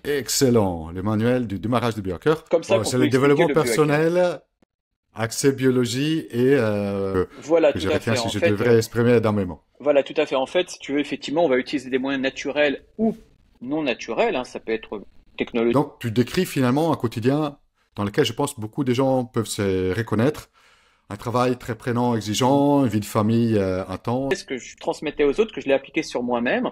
Excellent. Le manuel du démarrage du biohacker. Comme ça Bon, qu'on c'est peut le expliquer développement le biohacking. personnel, accès biologie et Voilà, que tout je à retiens fait. si En je fait, devrais exprimer dans mes mots. voilà, tout à fait. En fait, si tu veux, effectivement, on va utiliser des moyens naturels ou non naturels, hein. Ça peut être technologique. Donc, tu décris finalement un quotidien dans lequel je pense beaucoup de gens peuvent se reconnaître. Un travail très prenant, exigeant, une vie de famille intense. Ce que je transmettais aux autres, que je l'ai appliqué sur moi-même.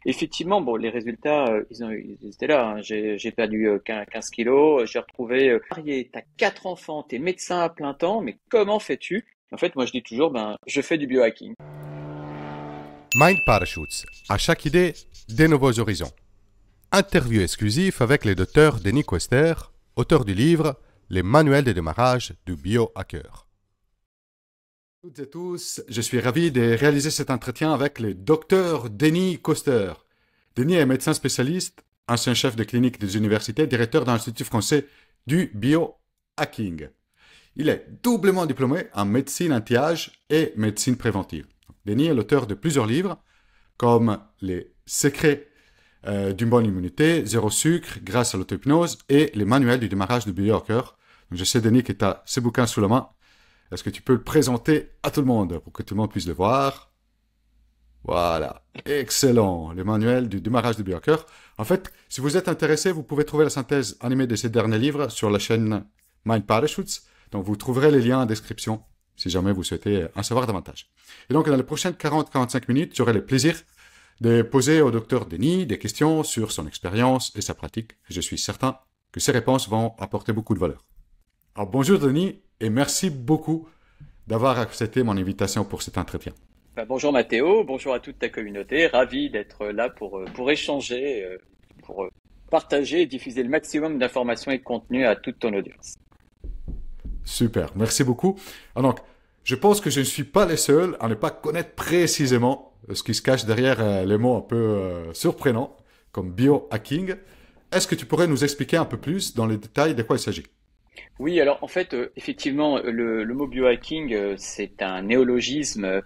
Effectivement, bon, les résultats, ils étaient là, hein. J'ai perdu 15 kilos, j'ai retrouvé marié, t'as 4 enfants, t'es médecin à plein temps, mais comment fais-tu? En fait, moi, je dis toujours, ben, je fais du biohacking. Mind Parachutes. À chaque idée, des nouveaux horizons. Interview exclusive avec le docteur Denis Quester, auteur du livre Les manuels de démarrage du biohacker. Toutes et tous, je suis ravi de réaliser cet entretien avec le docteur Denis Koster. Denis est médecin spécialiste, ancien chef de clinique des universités, directeur de l'Institut français du biohacking. Il est doublement diplômé en médecine anti-âge et médecine préventive. Denis est l'auteur de plusieurs livres, comme Les secrets d'une bonne immunité, Zéro sucre grâce à l'auto-hypnose et les manuels du démarrage du biohacker. Donc je sais, Denis, que tu as ces bouquins sous la main. Est-ce que tu peux le présenter à tout le monde pour que tout le monde puisse le voir? Voilà. Excellent. Le manuel du démarrage du biohacker. En fait, si vous êtes intéressé, vous pouvez trouver la synthèse animée de ces derniers livres sur la chaîne Mind Parachutes. Donc, vous trouverez les liens en description si jamais vous souhaitez en savoir davantage. Et donc, dans les prochaines 40-45 minutes, j'aurai le plaisir de poser au docteur Denis des questions sur son expérience et sa pratique. Je suis certain que ces réponses vont apporter beaucoup de valeur. Alors, bonjour Denis et merci beaucoup d'avoir accepté mon invitation pour cet entretien. Ben, bonjour Mathéo, bonjour à toute ta communauté, ravi d'être là pour échanger, pour partager et diffuser le maximum d'informations et de contenu à toute ton audience. Super, merci beaucoup. Alors, donc, je pense que je ne suis pas les seuls à ne pas connaître précisément ce qui se cache derrière les mots un peu surprenants, comme biohacking. Est-ce que tu pourrais nous expliquer un peu plus dans les détails de quoi il s'agit? Oui, alors en fait, effectivement, le mot biohacking, c'est un néologisme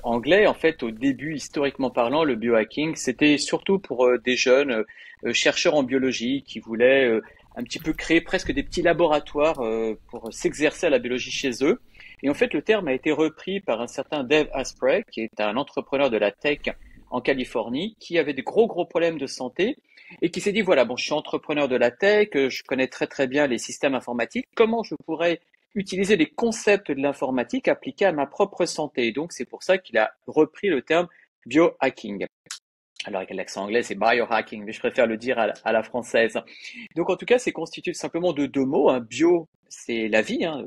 anglais. En fait, au début, historiquement parlant, le biohacking, c'était surtout pour des jeunes chercheurs en biologie qui voulaient un petit peu créer presque des petits laboratoires pour s'exercer à la biologie chez eux. Et en fait, le terme a été repris par un certain Dave Asprey, qui est un entrepreneur de la tech en Californie, qui avait des gros problèmes de santé et qui s'est dit, voilà, bon, je suis entrepreneur de la tech, je connais très bien les systèmes informatiques, comment je pourrais utiliser les concepts de l'informatique appliqués à ma propre santé. Et donc, c'est pour ça qu'il a repris le terme biohacking. Alors, avec l'accent anglais, c'est biohacking, mais je préfère le dire à la française. Donc, en tout cas, c'est constitué simplement de deux mots. Hein. Bio, c'est la vie, hein,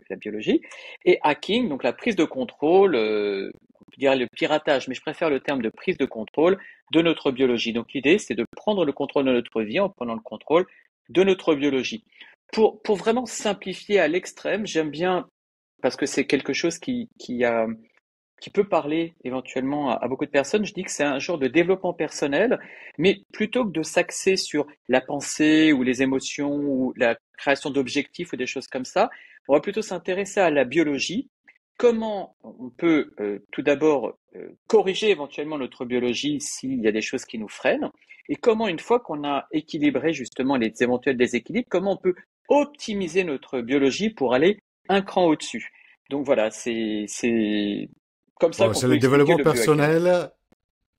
la biologie, et hacking, donc la prise de contrôle, on peut dire le piratage, mais je préfère le terme de prise de contrôle de notre biologie. Donc, l'idée, c'est de prendre le contrôle de notre vie en prenant le contrôle de notre biologie. Pour vraiment simplifier à l'extrême, j'aime bien, parce que c'est quelque chose qui peut parler éventuellement à beaucoup de personnes, je dis que c'est un genre de développement personnel, mais plutôt que de s'axer sur la pensée ou les émotions ou la création d'objectifs ou des choses comme ça, on va plutôt s'intéresser à la biologie, comment on peut tout d'abord corriger éventuellement notre biologie s'il y a des choses qui nous freinent, et comment une fois qu'on a équilibré justement les éventuels déséquilibres, comment on peut optimiser notre biologie pour aller un cran au-dessus. Donc voilà, c'est comme ça Bon, qu'on c'est peut le expliquer développement le biohacking. personnel,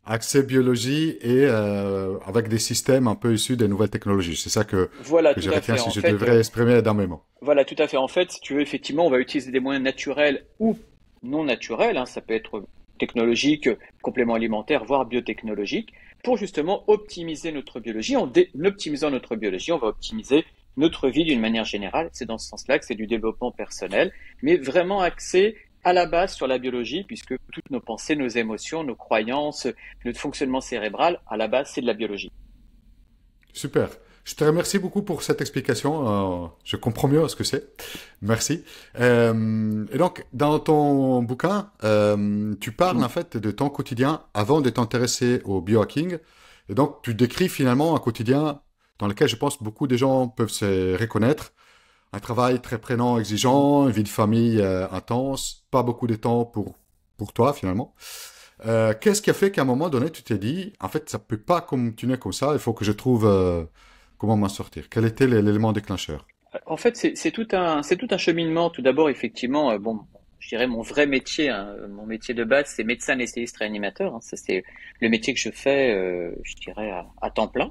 accès biologie et avec des systèmes un peu issus des nouvelles technologies. C'est ça Voilà, que tout je à retiens fait. si En je fait, devrais exprimer dans mes mots. voilà, tout à fait. En fait, si tu veux, effectivement, on va utiliser des moyens naturels ou non naturels, hein, ça peut être technologique, complément alimentaire, voire biotechnologique, pour justement optimiser notre biologie. En optimisant notre biologie, on va optimiser notre vie d'une manière générale. C'est dans ce sens-là que c'est du développement personnel, mais vraiment axé à la base sur la biologie, puisque toutes nos pensées, nos émotions, nos croyances, notre fonctionnement cérébral, à la base, c'est de la biologie. Super. Je te remercie beaucoup pour cette explication. Je comprends mieux ce que c'est. Merci. Et donc, dans ton bouquin, tu parles en fait de ton quotidien avant de t'intéresser au biohacking. Et donc, tu décris finalement un quotidien dans lequel je pense beaucoup de gens peuvent se reconnaître. Un travail très prenant, exigeant, une vie de famille intense, pas beaucoup de temps pour toi finalement. Qu'est-ce qui a fait qu'à un moment donné, tu t'es dit, en fait, ça peut pas continuer comme ça, il faut que je trouve Comment m'en sortir? Quel était l'élément déclencheur? En fait, c'est tout un cheminement. Tout d'abord, effectivement, bon, je dirais mon vrai métier, hein, mon métier de base, c'est médecin anesthésiste réanimateur. Hein, ça, c'est le métier que je fais, je dirais, à temps plein.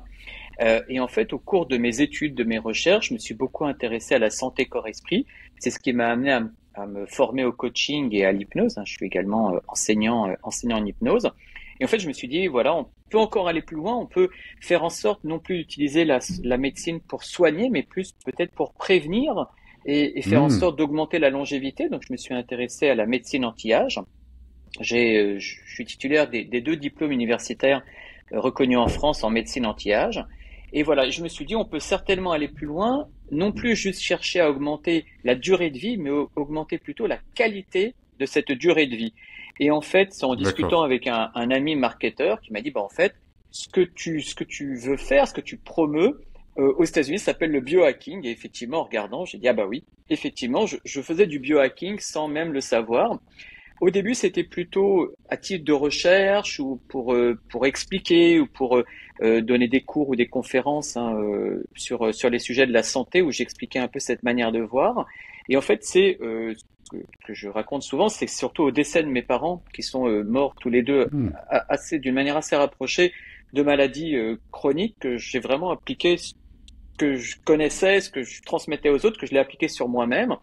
Et en fait, au cours de mes études, de mes recherches, je me suis beaucoup intéressé à la santé corps-esprit. C'est ce qui m'a amené à me former au coaching et à l'hypnose. Hein. Je suis également enseignant en hypnose. Et en fait, je me suis dit, voilà, on peut encore aller plus loin. On peut faire en sorte non plus d'utiliser la médecine pour soigner, mais plus peut-être pour prévenir et faire en Hmm, sorte d'augmenter la longévité. Donc, je me suis intéressé à la médecine anti-âge. Je suis titulaire des deux diplômes universitaires reconnus en France en médecine anti-âge. Et voilà, je me suis dit, on peut certainement aller plus loin, non plus juste chercher à augmenter la durée de vie, mais augmenter plutôt la qualité de cette durée de vie. Et en fait, c'est en discutant d'accord. avec un ami marketeur qui m'a dit, bah, en fait, ce que tu veux faire, ce que tu promeus, aux États-Unis, ça s'appelle le biohacking. Et effectivement, en regardant, j'ai dit, ah bah oui, effectivement, je faisais du biohacking sans même le savoir. Au début, c'était plutôt à titre de recherche ou pour expliquer ou pour donner des cours ou des conférences hein, sur les sujets de la santé où j'expliquais un peu cette manière de voir. Et en fait, c'est que je raconte souvent, c'est surtout au décès de mes parents qui sont morts tous les deux Hmm, d'une manière assez rapprochée de maladies chroniques que j'ai vraiment appliqué ce que je connaissais, ce que je transmettais aux autres, que je l'ai appliqué sur moi-même.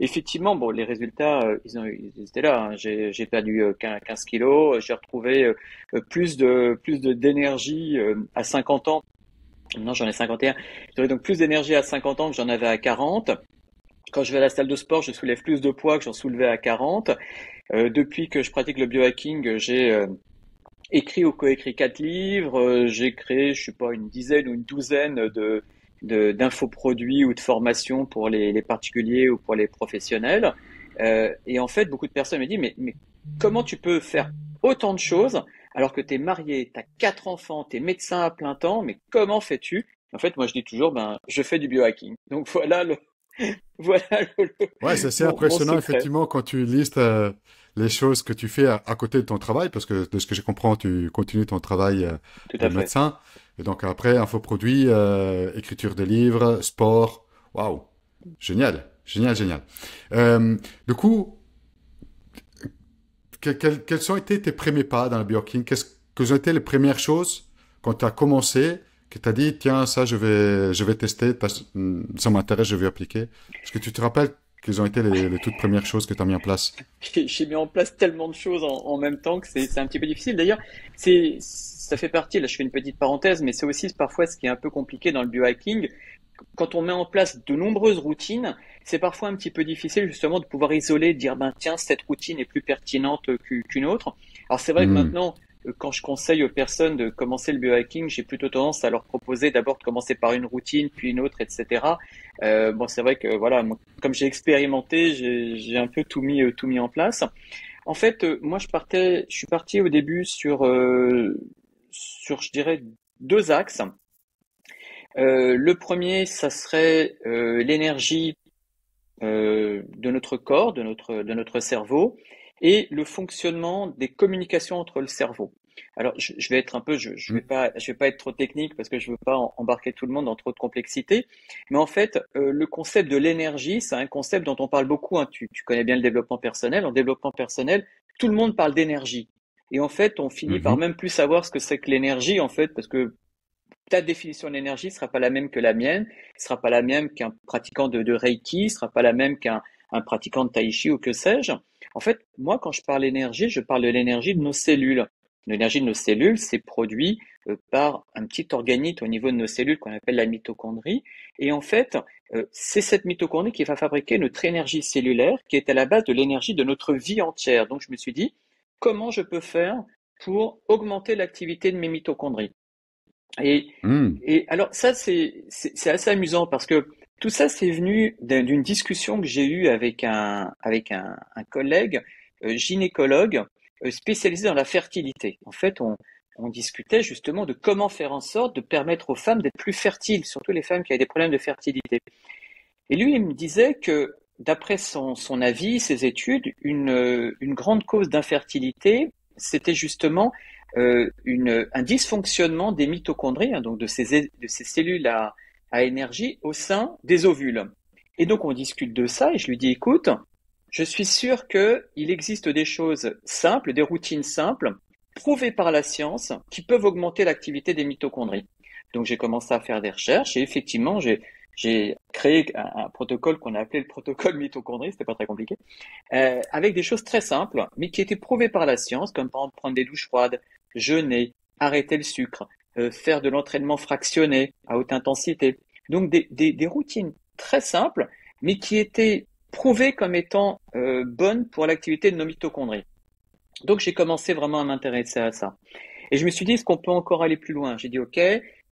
Effectivement, bon, les résultats, ils étaient là. Hein. J'ai perdu 15 kilos, j'ai retrouvé plus d'énergie à 50 ans. Maintenant, j'en ai 51. J'aurais donc plus d'énergie à 50 ans que j'en avais à 40. Quand je vais à la salle de sport, je soulève plus de poids que j'en soulevais à 40. Depuis que je pratique le biohacking, j'ai écrit ou coécrit 4 livres. J'ai créé, je sais pas, une dizaine ou une douzaine d'infoproduits ou de formations pour les particuliers ou pour les professionnels. Et en fait, beaucoup de personnes me disent, mais comment tu peux faire autant de choses alors que tu es marié, tu as 4 enfants, tu es médecin à plein temps, mais comment fais-tu? En fait, moi, je dis toujours, ben, je fais du biohacking. Donc voilà voilà ouais, c'est assez mon impressionnant, secret. effectivement, quand tu listes les choses que tu fais à côté de ton travail, parce que de ce que je comprends, tu continues ton travail Tout de à fait. médecin. Et donc après, infoproduits, écriture de livres, sport. Waouh, génial, génial, génial. Du coup, quels ont été tes premiers pas dans le biohacking? Quelles ont été les premières choses quand tu as commencé, que tu as dit, tiens, ça, je vais tester, ça m'intéresse, je vais appliquer. Est-ce que tu te rappelles quelles ont été les toutes premières choses que tu as mis en place? J'ai mis en place tellement de choses en même temps que c'est un petit peu difficile. D'ailleurs, ça fait partie, là je fais une petite parenthèse, mais c'est aussi parfois ce qui est un peu compliqué dans le biohacking. Quand on met en place de nombreuses routines, c'est parfois un petit peu difficile justement de pouvoir isoler, de dire ben tiens cette routine est plus pertinente qu'une autre. Alors c'est vrai que Hmm, maintenant quand je conseille aux personnes de commencer le biohacking, j'ai plutôt tendance à leur proposer d'abord de commencer par une routine, puis une autre, etc. Bon c'est vrai que voilà, moi, comme j'ai expérimenté, j'ai un peu tout mis en place. En fait, moi je suis parti au début sur je dirais deux axes. Le premier, ça serait l'énergie de notre corps, de notre cerveau, et le fonctionnement des communications entre le cerveau. Alors, je vais être un peu, hmm, je vais pas être trop technique parce que je veux pas embarquer tout le monde dans trop de complexité. Mais en fait, le concept de l'énergie, c'est un concept dont on parle beaucoup. Hein. Tu connais bien le développement personnel. En développement personnel, tout le monde parle d'énergie. Et en fait, on finit par mhm, même plus savoir ce que c'est que l'énergie, en fait, parce que ta définition de l'énergie ne sera pas la même que la mienne, ne sera pas la même qu'un pratiquant de Reiki, ne sera pas la même qu'un un pratiquant de Tai Chi ou que sais-je. En fait, moi, quand je parle d'énergie, je parle de l'énergie de nos cellules. L'énergie de nos cellules, c'est produit par un petit organite au niveau de nos cellules qu'on appelle la mitochondrie. Et en fait, c'est cette mitochondrie qui va fabriquer notre énergie cellulaire, qui est à la base de l'énergie de notre vie entière. Donc, je me suis dit, comment je peux faire pour augmenter l'activité de mes mitochondries? Et, hmm. et alors ça, c'est assez amusant parce que tout ça, c'est venu d'une discussion que j'ai eue avec un collègue gynécologue spécialisé dans la fertilité. En fait, on discutait justement de comment faire en sorte de permettre aux femmes d'être plus fertiles, surtout les femmes qui avaient des problèmes de fertilité. Et lui, il me disait que d'après son avis, ses études, une grande cause d'infertilité, c'était justement un dysfonctionnement des mitochondries, hein, donc de ces cellules à énergie au sein des ovules. Et donc, on discute de ça et je lui dis, écoute, je suis sûr qu'il existe des choses simples, des routines simples, prouvées par la science, qui peuvent augmenter l'activité des mitochondries. Donc, j'ai commencé à faire des recherches et effectivement, j'ai créé un protocole qu'on a appelé le protocole mitochondrie, c'était pas très compliqué, avec des choses très simples, mais qui étaient prouvées par la science, comme par exemple prendre des douches froides, jeûner, arrêter le sucre, faire de l'entraînement fractionné à haute intensité. Donc des routines très simples, mais qui étaient prouvées comme étant bonnes pour l'activité de nos mitochondries. Donc j'ai commencé vraiment à m'intéresser à ça. Et je me suis dit, est-ce qu'on peut encore aller plus loin? J'ai dit, OK,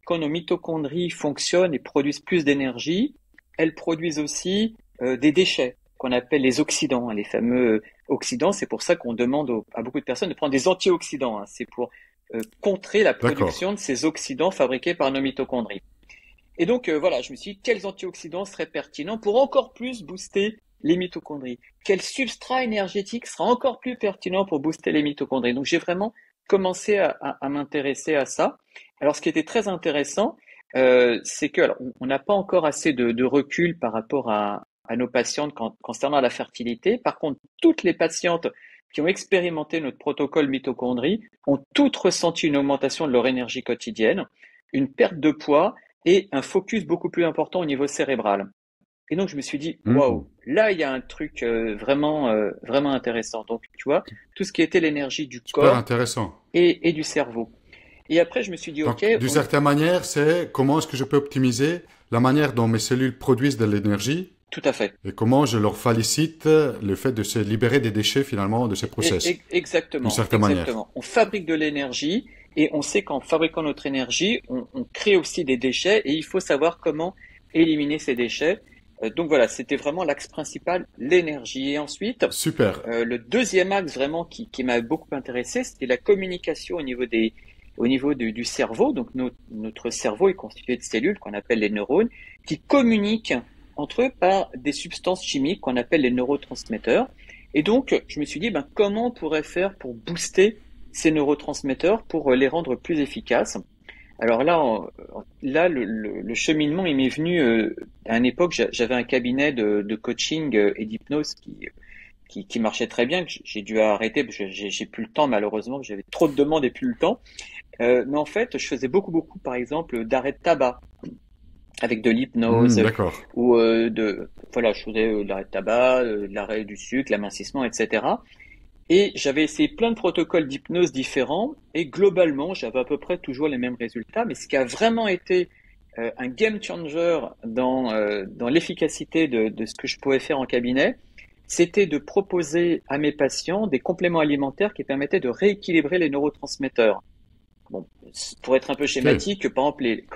quand nos mitochondries fonctionnent et produisent plus d'énergie, elles produisent aussi des déchets qu'on appelle les oxydants, les fameux oxydants. C'est pour ça qu'on demande à beaucoup de personnes de prendre des antioxydants. C'est pour contrer la production de ces oxydants fabriqués par nos mitochondries. Et donc voilà, je me suis dit, quels antioxydants seraient pertinents pour encore plus booster les mitochondries? Quel substrat énergétique sera encore plus pertinent pour booster les mitochondries? Donc j'ai vraiment commencé à m'intéresser à ça. Alors ce qui était très intéressant, c'est que alors, on n'a pas encore assez de recul par rapport à nos patientes concernant la fertilité. Par contre, toutes les patientes qui ont expérimenté notre protocole mitochondrie ont toutes ressenti une augmentation de leur énergie quotidienne, une perte de poids et un focus beaucoup plus important au niveau cérébral. Et donc je me suis dit, waouh, là il y a un truc vraiment intéressant. Donc tu vois, tout ce qui était l'énergie du corps intéressant. Et du cerveau. Et après je me suis dit, donc, ok. D'une certaine manière, c'est comment est-ce que je peux optimiser la manière dont mes cellules produisent de l'énergie. Tout à fait. Et comment je leur félicite le fait de se libérer des déchets finalement de ces process. Exactement. D'une certaine manière. On fabrique de l'énergie et on sait qu'en fabriquant notre énergie, on crée aussi des déchets et il faut savoir comment éliminer ces déchets. Donc voilà, c'était vraiment l'axe principal, l'énergie. Et ensuite, super. Le deuxième axe vraiment qui m'a beaucoup intéressé, c'était la communication au niveau du cerveau. Donc notre cerveau est constitué de cellules qu'on appelle les neurones qui communiquent entre eux par des substances chimiques qu'on appelle les neurotransmetteurs. Et donc, je me suis dit, comment on pourrait faire pour booster ces neurotransmetteurs, pour les rendre plus efficaces? Alors là, le cheminement, il m'est venu à une époque, j'avais un cabinet de coaching et d'hypnose qui marchait très bien, que j'ai dû arrêter parce que j'ai plus le temps malheureusement, j'avais trop de demandes et plus le temps. Mais en fait, je faisais beaucoup, par exemple, d'arrêt de tabac avec de l'hypnose ou je faisais de l'arrêt de tabac, de l'arrêt du sucre, l'amincissement, etc. Et j'avais essayé plein de protocoles d'hypnose différents et globalement, j'avais à peu près toujours les mêmes résultats. Mais ce qui a vraiment été un game changer dans l'efficacité de ce que je pouvais faire en cabinet, c'était de proposer à mes patients des compléments alimentaires qui permettaient de rééquilibrer les neurotransmetteurs. Bon, pour être un peu schématique, par exemple,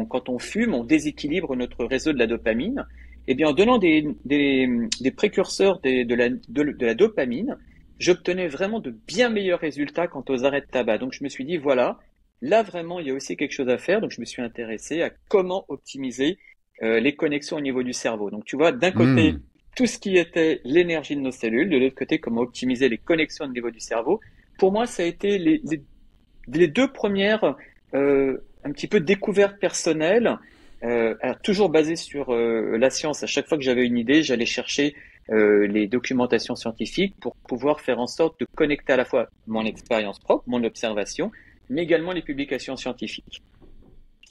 quand on fume, on déséquilibre notre réseau de la dopamine. Eh bien, en donnant des précurseurs de la dopamine, j'obtenais vraiment de bien meilleurs résultats quant aux arrêts de tabac. Donc, je me suis dit, voilà, là vraiment, il y a aussi quelque chose à faire. Donc, je me suis intéressé à comment optimiser les connexions au niveau du cerveau. Donc, tu vois, d'un côté, tout ce qui était l'énergie de nos cellules, de l'autre côté, comment optimiser les connexions au niveau du cerveau. Pour moi, ça a été les deux premières un petit peu découvertes personnelles, alors toujours basées sur la science. À chaque fois que j'avais une idée, j'allais chercher les documentations scientifiques pour pouvoir faire en sorte de connecter à la fois mon expérience propre, mon observation, mais également les publications scientifiques.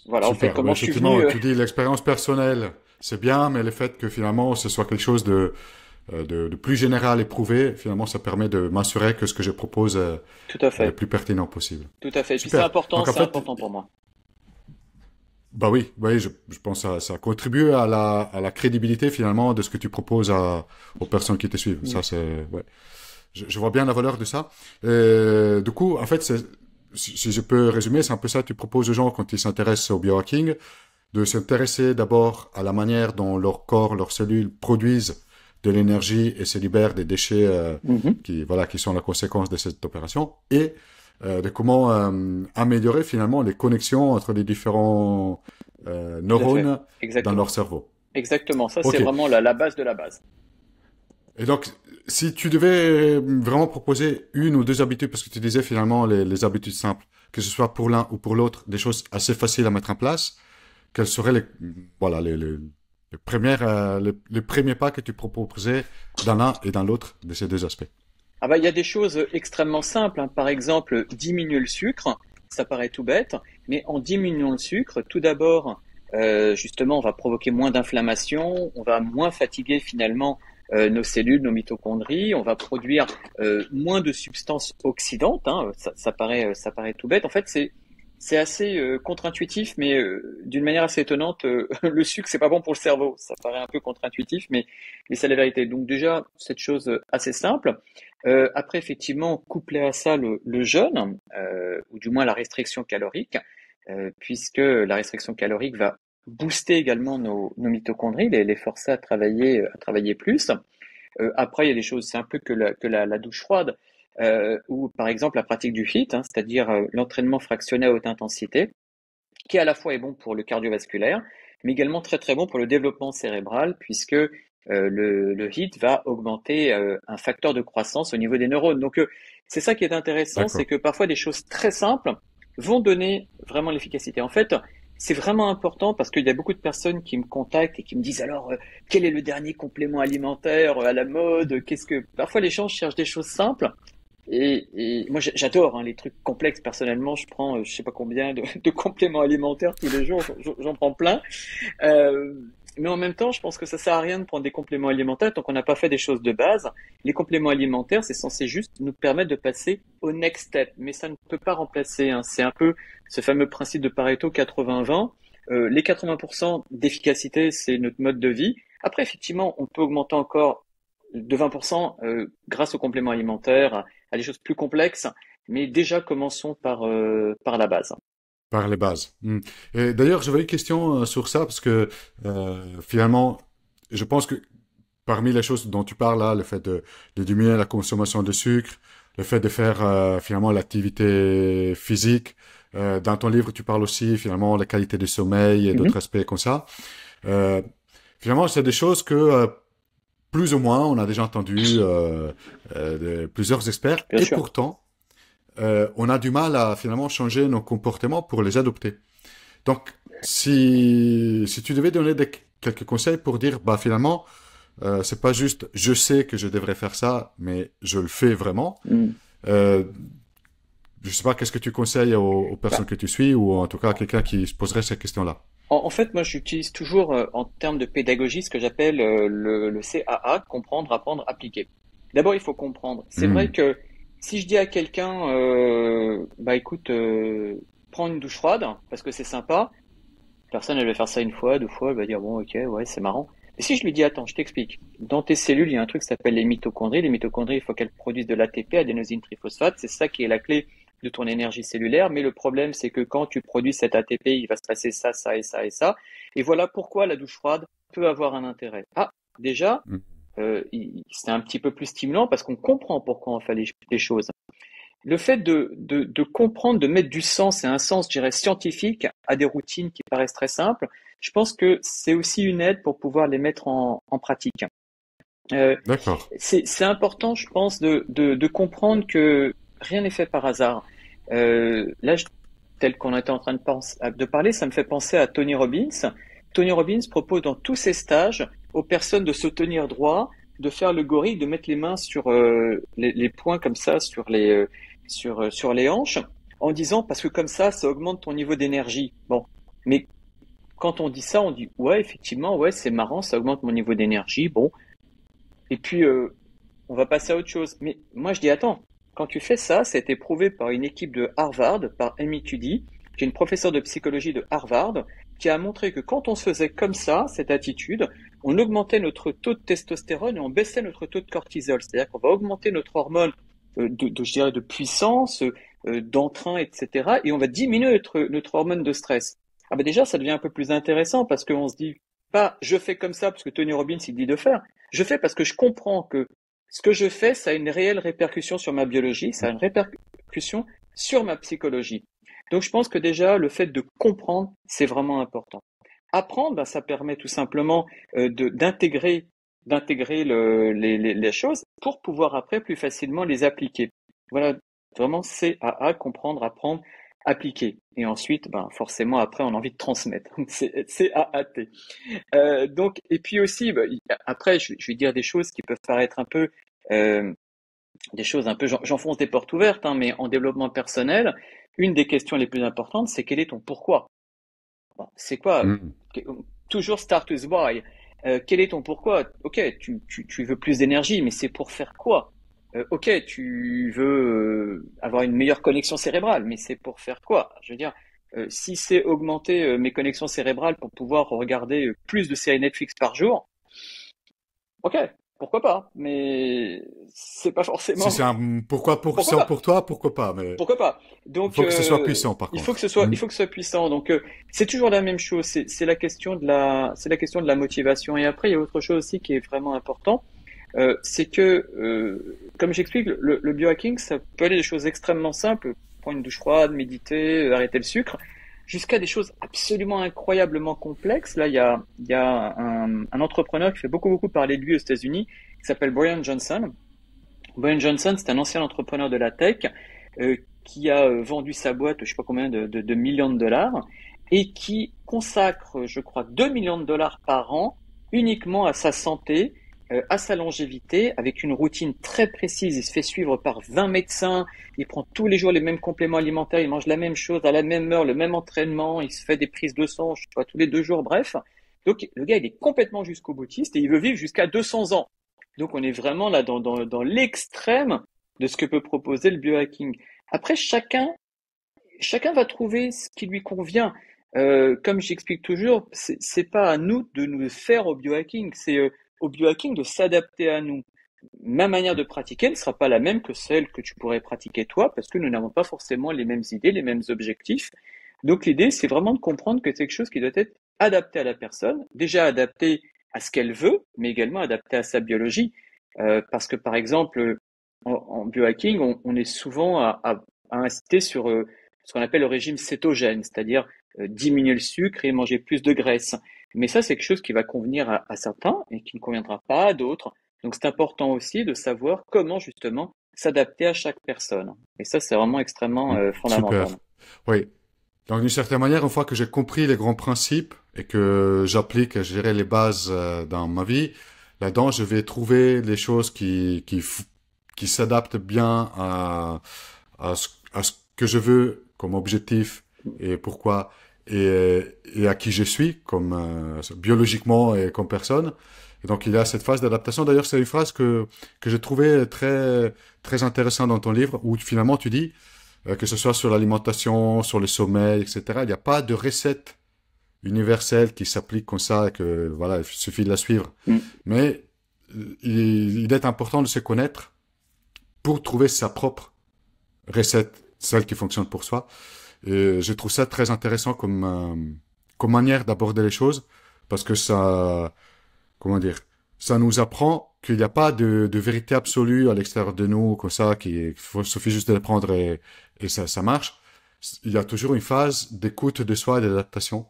Voilà, super. En fait, comment je suis venu... Tu dis l'expérience personnelle, c'est bien, mais le fait que finalement ce soit quelque chose de plus général et prouvé, finalement, ça permet de m'assurer que ce que je propose est le plus pertinent possible. Tout à fait. Puis c'est important, important pour moi. Bah oui, je pense que ça contribue à la crédibilité finalement de ce que tu proposes aux personnes qui te suivent. Oui. Ça, c'est, ouais. Je vois bien la valeur de ça. Du coup, en fait, si je peux résumer, c'est un peu ça. Tu proposes aux gens, quand ils s'intéressent au biohacking, de s'intéresser d'abord à la manière dont leur corps, leurs cellules produisent de l'énergie et se libèrent des déchets qui sont la conséquence de cette opération, et de comment améliorer finalement les connexions entre les différents neurones dans leur cerveau. Exactement, ça c'est vraiment la base de la base. Et donc, si tu devais vraiment proposer une ou deux habitudes, parce que tu disais finalement les habitudes simples, que ce soit pour l'un ou pour l'autre, des choses assez faciles à mettre en place, quels seraient voilà, les premiers pas que tu proposerais dans l'un et dans l'autre de ces deux aspects? Ah bah, il y a des choses extrêmement simples, hein. Par exemple, diminuer le sucre. Ça paraît tout bête, mais en diminuant le sucre, tout d'abord, justement, on va provoquer moins d'inflammation, on va moins fatiguer finalement nos cellules, nos mitochondries, on va produire moins de substances oxydantes, hein. Ça paraît tout bête. En fait, c'est assez contre-intuitif, mais d'une manière assez étonnante, le sucre, c'est pas bon pour le cerveau. Ça paraît un peu contre-intuitif, mais c'est la vérité. Donc déjà, cette chose assez simple. Après, effectivement, couplé à ça le jeûne, ou du moins la restriction calorique, puisque la restriction calorique va booster également nos mitochondries, les forcer à travailler plus. Après, il y a des choses, c'est un peu que la douche froide, ou par exemple la pratique du HIIT, hein, c'est-à-dire l'entraînement fractionné à haute intensité, qui à la fois est bon pour le cardiovasculaire, mais également très très bon pour le développement cérébral, puisque le HIIT va augmenter un facteur de croissance au niveau des neurones. Donc c'est ça qui est intéressant, c'est D'accord. que parfois des choses très simples vont donner vraiment l'efficacité. En fait, c'est vraiment important parce qu'il y a beaucoup de personnes qui me contactent et qui me disent alors quel est le dernier complément alimentaire à la mode? Qu'est-ce que parfois les gens cherchent des choses simples et moi j'adore hein, les trucs complexes. Personnellement, je prends je sais pas combien de compléments alimentaires tous les jours, j'en prends plein. Euh, mais en même temps, je pense que ça sert à rien de prendre des compléments alimentaires tant qu'on n'a pas fait des choses de base. Les compléments alimentaires, c'est censé juste nous permettre de passer au next step, mais ça ne peut pas remplacer, hein. C'est un peu ce fameux principe de Pareto 80-20. Les 80% d'efficacité, c'est notre mode de vie. Après, effectivement, on peut augmenter encore de 20% grâce aux compléments alimentaires à des choses plus complexes, mais déjà commençons par la base. Par les bases. Hmm. Et d'ailleurs, j'avais une question sur ça parce que finalement, je pense que parmi les choses dont tu parles là, le fait de diminuer la consommation de sucre, le fait de faire finalement l'activité physique, dans ton livre, tu parles aussi finalement de la qualité du sommeil et d'autres Mhm. aspects comme ça. Euh, Finalement, c'est des choses que plus ou moins on a déjà entendu de plusieurs experts Bien et sûr. pourtant, on a du mal à finalement changer nos comportements pour les adopter. Donc, si tu devais donner quelques conseils pour dire, bah finalement, c'est pas juste je sais que je devrais faire ça, mais je le fais vraiment. Mm. Euh, je sais pas, qu'est-ce que tu conseilles aux Bah, personnes que tu suis ou en tout cas à quelqu'un qui se poserait ces questions-là? en fait, moi, j'utilise toujours en termes de pédagogie ce que j'appelle le CAA, comprendre, apprendre, appliquer. D'abord, il faut comprendre. C'est vrai Hmm, que si je dis à quelqu'un, bah écoute, prends une douche froide parce que c'est sympa, personne elle va faire ça une fois, deux fois, elle va dire bon, ok, ouais, c'est marrant. Mais si je lui dis attends, je t'explique. Dans tes cellules, il y a un truc qui s'appelle les mitochondries. Les mitochondries, il faut qu'elles produisent de l'ATP, adénosine triphosphate. C'est ça qui est la clé de ton énergie cellulaire. Mais le problème, c'est que quand tu produis cet ATP, il va se passer ça, ça et ça et ça. Et voilà pourquoi la douche froide peut avoir un intérêt. Ah, déjà, hmm. c'est un petit peu plus stimulant parce qu'on comprend pourquoi on fait les choses. Le fait de comprendre, de mettre du sens et un sens, je dirais, scientifique à des routines qui paraissent très simples, je pense que c'est aussi une aide pour pouvoir les mettre en pratique. Euh, D'accord. c'est important, je pense, de comprendre que rien n'est fait par hasard. Là, tel qu'on était en train de parler, ça me fait penser à Tony Robbins. Tony Robbins propose dans tous ses stages aux personnes de se tenir droit, de faire le gorille, de mettre les mains sur les poings comme ça, sur les hanches, en disant parce que comme ça augmente ton niveau d'énergie. Bon, mais quand on dit ça, on dit ouais, effectivement, ouais, c'est marrant, ça augmente mon niveau d'énergie. Bon, et puis on va passer à autre chose. Mais moi, je dis, attends, quand tu fais ça, ça a été prouvé par une équipe de Harvard, par Amy Cuddy, qui est une professeure de psychologie de Harvard, qui a montré que quand on se faisait comme ça, cette attitude, on augmentait notre taux de testostérone et on baissait notre taux de cortisol. C'est-à-dire qu'on va augmenter notre hormone je dirais, de puissance, d'entrain, etc. Et on va diminuer notre hormone de stress. Ah ben déjà, ça devient un peu plus intéressant parce qu'on se dit, pas je fais comme ça parce que Tony Robbins il dit de faire. Je fais parce que je comprends que ce que je fais, ça a une réelle répercussion sur ma biologie, ça a une répercussion sur ma psychologie. Donc je pense que déjà, le fait de comprendre, c'est vraiment important. Apprendre, ben, ça permet tout simplement d'intégrer les choses pour pouvoir après plus facilement les appliquer. Voilà, vraiment CAA, comprendre, apprendre, appliquer. Et ensuite, ben, forcément, après, on a envie de transmettre. Donc, c'est AAT. Donc, et puis aussi, bah, après, je vais dire des choses qui peuvent paraître un peu, euh, des choses un peu, j'enfonce des portes ouvertes, hein, mais en développement personnel, une des questions les plus importantes, c'est quel est ton pourquoi? Bon, c'est quoi? Hmm. Toujours start with why. Quel est ton pourquoi? Ok, tu veux plus d'énergie, mais c'est pour faire quoi? Ok, tu veux avoir une meilleure connexion cérébrale, mais c'est pour faire quoi? Je veux dire, si c'est augmenter mes connexions cérébrales pour pouvoir regarder plus de séries Netflix par jour, ok, pourquoi pas? Mais c'est pas Si forcément. c'est un Pourquoi c'est pas? pour toi, pourquoi pas, mais Pourquoi pas? il Donc, faut que ce soit puissant par contre. il Hmm. faut que ce soit puissant. Donc, c'est toujours la même chose. C'est la question de c'est la question de la motivation. Et après, il y a autre chose aussi qui est vraiment important. C'est que, comme j'explique, le biohacking, ça peut aller des choses extrêmement simples, prendre une douche froide, méditer, arrêter le sucre, jusqu'à des choses absolument incroyablement complexes. Là, il y a un entrepreneur qui fait beaucoup parler de lui aux États-Unis, qui s'appelle Brian Johnson. Brian Johnson, c'est un ancien entrepreneur de la tech qui a vendu sa boîte, je sais pas combien de millions de dollars, et qui consacre, je crois, 2 millions de dollars par an uniquement à sa santé, à sa longévité, avec une routine très précise. Il se fait suivre par 20 médecins, il prend tous les jours les mêmes compléments alimentaires, il mange la même chose à la même heure, le même entraînement, il se fait des prises de sang, je sais pas, tous les 2 jours, bref. Donc le gars, il est complètement jusqu'au boutiste et il veut vivre jusqu'à 200 ans. Donc on est vraiment là dans l'extrême de ce que peut proposer le biohacking. Après, chacun va trouver ce qui lui convient. Comme j'explique toujours, c'est pas à nous de nous faire au biohacking, c'est au biohacking de s'adapter à nous. Ma manière de pratiquer ne sera pas la même que celle que tu pourrais pratiquer toi, parce que nous n'avons pas forcément les mêmes idées, les mêmes objectifs. Donc l'idée, c'est vraiment de comprendre que c'est quelque chose qui doit être adapté à la personne, déjà adapté à ce qu'elle veut, mais également adapté à sa biologie. Parce que par exemple, en biohacking, on est souvent à inciter sur ce qu'on appelle le régime cétogène, c'est-à-dire diminuer le sucre et manger plus de graisse. Mais ça, c'est quelque chose qui va convenir à certains et qui ne conviendra pas à d'autres. Donc c'est important aussi de savoir comment justement s'adapter à chaque personne. Et ça, c'est vraiment extrêmement Hmm. Super. fondamental. Oui. Donc d'une certaine manière, une fois que j'ai compris les grands principes et que j'applique, je dirais, les bases dans ma vie, là-dedans, je vais trouver les choses qui s'adaptent bien à ce que je veux comme objectif et pourquoi et à qui je suis comme biologiquement et comme personne. Et donc il y a cette phase d'adaptation. D'ailleurs, c'est une phrase que j'ai trouvée très intéressante dans ton livre où finalement tu dis que ce soit sur l'alimentation, sur le sommeil, etc. Il n'y a pas de recette universelle qui s'applique comme ça, et que voilà, il suffit de la suivre. Mm. Mais il est important de se connaître pour trouver sa propre recette, celle qui fonctionne pour soi. Et je trouve ça très intéressant comme manière d'aborder les choses, parce que ça, comment dire, ça nous apprend qu'il n'y a pas de vérité absolue à l'extérieur de nous, comme ça, suffit juste de les prendre et ça marche. Il y a toujours une phase d'écoute de soi et d'adaptation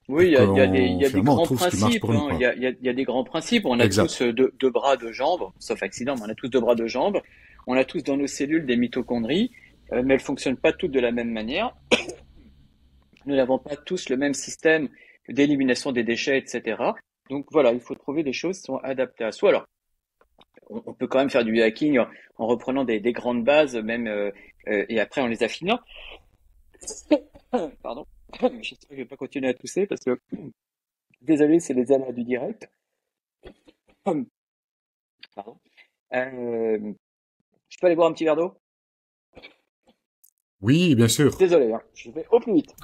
Oui, pour il qu'on, y a des finalement, on grands trouve ce qui marche principes, pour nous, hein. quoi. Il y a des grands principes. On a tous Exact. deux bras, deux jambes, sauf accident, mais on a tous 2 bras, 2 jambes. On a tous dans nos cellules des mitochondries, mais elles fonctionnent pas toutes de la même manière. Nous n'avons pas tous le même système d'élimination des déchets, etc. Donc voilà, il faut trouver des choses qui sont adaptées à soi. Alors, on peut quand même faire du hacking en reprenant des grandes bases, même et après en les affinant. Pardon. J'espère que je vais pas continuer à tousser parce que désolé, c'est les aléas du direct. Pardon. Je peux aller boire un petit verre d'eau? Oui, bien sûr. Désolé, hein, je vais au plus vite.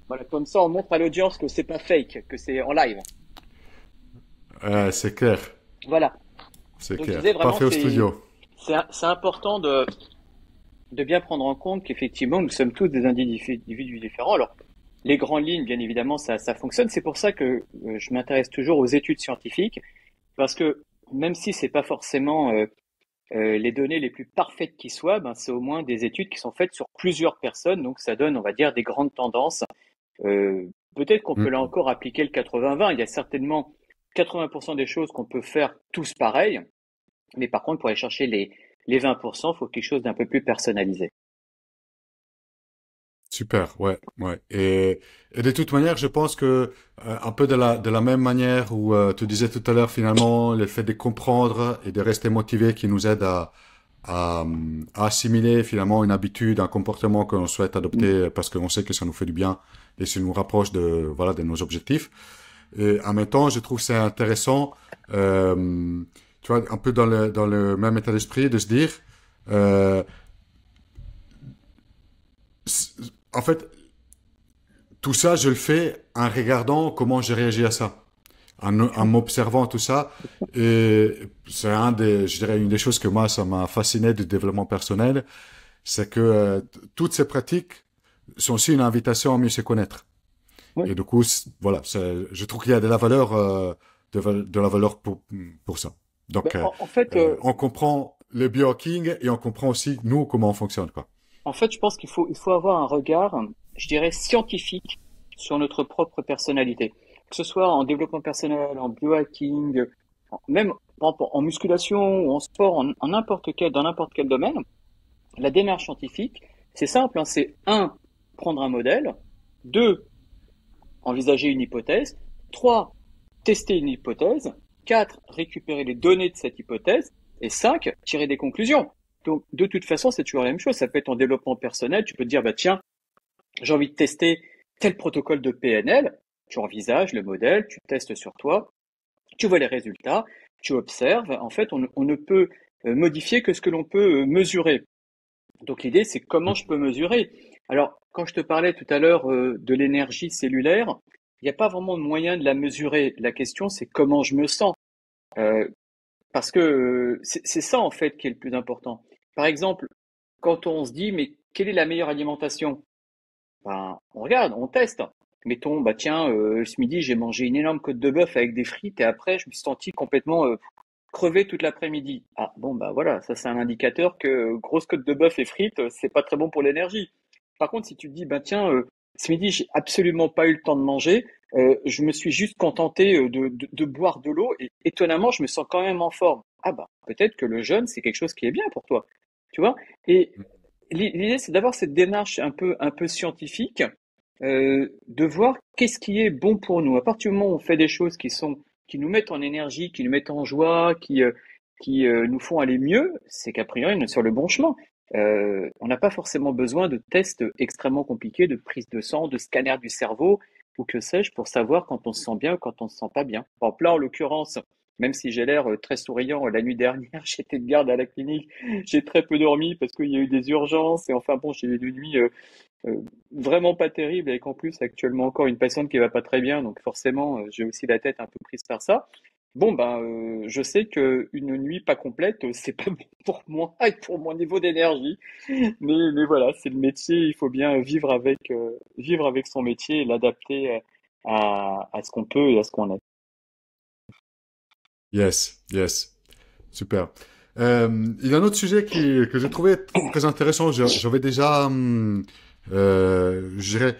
Voilà, comme ça, on montre à l'audience que c'est pas fake, que c'est en live. C'est clair. Voilà. C'est Donc je clair. disais Pas vraiment, fait au studio. c'est important de bien prendre en compte qu'effectivement, nous sommes tous des individus différents. Alors, les grandes lignes, bien évidemment, ça fonctionne. C'est pour ça que je m'intéresse toujours aux études scientifiques, parce que même si c'est pas forcément les données les plus parfaites qui soient, ben, c'est au moins des études qui sont faites sur plusieurs personnes, donc ça donne, on va dire, des grandes tendances Peut-être qu'on peut là Mm. encore appliquer le 80-20. Il y a certainement 80% des choses qu'on peut faire tous pareil, mais par contre, pour aller chercher les 20%, il faut quelque chose d'un peu plus personnalisé. Super, ouais, ouais. Et de toute manière, je pense que un peu de la même manière où tu disais tout à l'heure, finalement, le fait de comprendre et de rester motivé qui nous aide à assimiler finalement une habitude, un comportement que l'on souhaite Mm. adopter parce qu'on sait que ça nous fait du bien et ça nous rapproche de voilà de nos objectifs. Et en même temps, je trouve c'est intéressant, tu vois, un peu dans le même état d'esprit de se dire, euh, en fait, tout ça, je le fais en regardant comment j'ai réagi à ça, en m'observant tout ça. Et c'est je dirais, une des choses que moi, ça m'a fasciné du développement personnel, c'est que toutes ces pratiques sont aussi une invitation à mieux se connaître. Oui. Et du coup, voilà, je trouve qu'il y a de la valeur, de la valeur pour ça. Ben, Donc, en fait, on comprend le biohacking et on comprend aussi, nous, comment on fonctionne, quoi. je pense il faut avoir un regard, je dirais, scientifique sur notre propre personnalité. Que ce soit en développement personnel, en biohacking, même par exemple, en musculation ou en sport, en n'importe quel, dans n'importe quel domaine, la démarche scientifique, c'est simple, hein, c'est un, prendre un modèle, deux, envisager une hypothèse, trois, tester une hypothèse, quatre, récupérer les données de cette hypothèse, et cinq, tirer des conclusions. Donc, de toute façon, c'est toujours la même chose. Ça peut être en développement personnel. Tu peux te dire, bah, tiens, j'ai envie de tester tel protocole de PNL. Tu envisages le modèle, tu testes sur toi, tu vois les résultats, tu observes. En fait, on ne peut modifier que ce que l'on peut mesurer. Donc, l'idée, c'est comment je peux mesurer. Alors, quand je te parlais tout à l'heure de l'énergie cellulaire, il n'y a pas vraiment de moyen de la mesurer. La question, c'est comment je me sens. Euh, Parce que c'est ça en fait qui est le plus important. Par exemple, quand on se dit mais quelle est la meilleure alimentation? Ben, on regarde, on teste. Mettons, bah tiens, ce midi j'ai mangé une énorme côte de bœuf avec des frites et après je me suis senti complètement crevé toute l'après-midi. Ah bon bah voilà, ça c'est un indicateur que grosse côte de bœuf et frites, c'est pas très bon pour l'énergie. Par contre, si tu te dis bah tiens, ce midi j'ai absolument pas eu le temps de manger, je me suis juste contenté de boire de l'eau et étonnamment je me sens quand même en forme. Ah bah peut-être que le jeûne c'est quelque chose qui est bien pour toi, tu vois? Et l'idée, c'est d'avoir cette démarche un peu scientifique, de voir qu'est-ce qui est bon pour nous. À partir du moment où on fait des choses qui nous mettent en énergie, qui nous mettent en joie, qui nous font aller mieux, c'est qu'a priori, on est sur le bon chemin. On n'a pas forcément besoin de tests extrêmement compliqués, de prise de sang, de scanner du cerveau, ou que sais-je, pour savoir quand on se sent bien ou quand on se sent pas bien. Bon, là, en l'occurrence, même si j'ai l'air très souriant, la nuit dernière, j'étais de garde à la clinique, j'ai très peu dormi parce qu'il y a eu des urgences et enfin bon, j'ai eu une nuit vraiment pas terrible avec en plus actuellement encore une patiente qui va pas très bien, donc forcément j'ai aussi la tête un peu prise par ça. Bon ben, je sais que une nuit pas complète, c'est pas bon pour moi et pour mon niveau d'énergie, mais voilà, c'est le métier, il faut bien vivre avec son métier et l'adapter à ce qu'on peut et à ce qu'on est. Yes, yes. Super. Il y a un autre sujet que j'ai trouvé très intéressant. J'avais déjà, je dirais,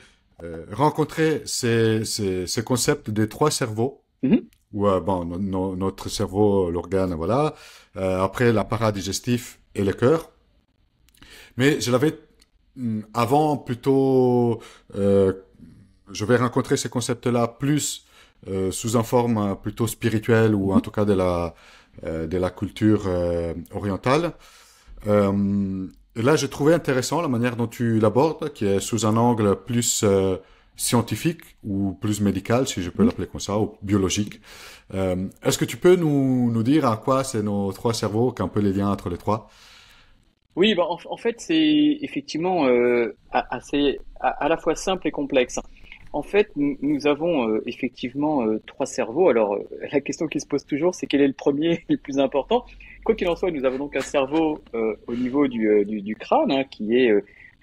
rencontré ces concepts des trois cerveaux. Mhm. Où, bon, notre cerveau, l'organe, voilà. Après, l'appareil digestif et le cœur. Mais je l'avais avant plutôt. Je vais rencontrer ces concepts-là plus sous une forme plutôt spirituelle ou en Mhm. tout cas de la culture orientale. Et là, j'ai trouvé intéressant la manière dont tu l'abordes, qui est sous un angle plus scientifique ou plus médical, si je peux Mhm. l'appeler comme ça, ou biologique. Est-ce que tu peux nous dire à quoi c'est nos trois cerveaux, qu'un peu les liens entre les trois? Oui, bah, en fait, c'est effectivement assez à la fois simple et complexe. En fait, nous avons effectivement trois cerveaux. Alors, la question qui se pose toujours, c'est quel est le premier et le plus important? Quoi qu'il en soit, nous avons donc un cerveau au niveau du crâne, hein, qui est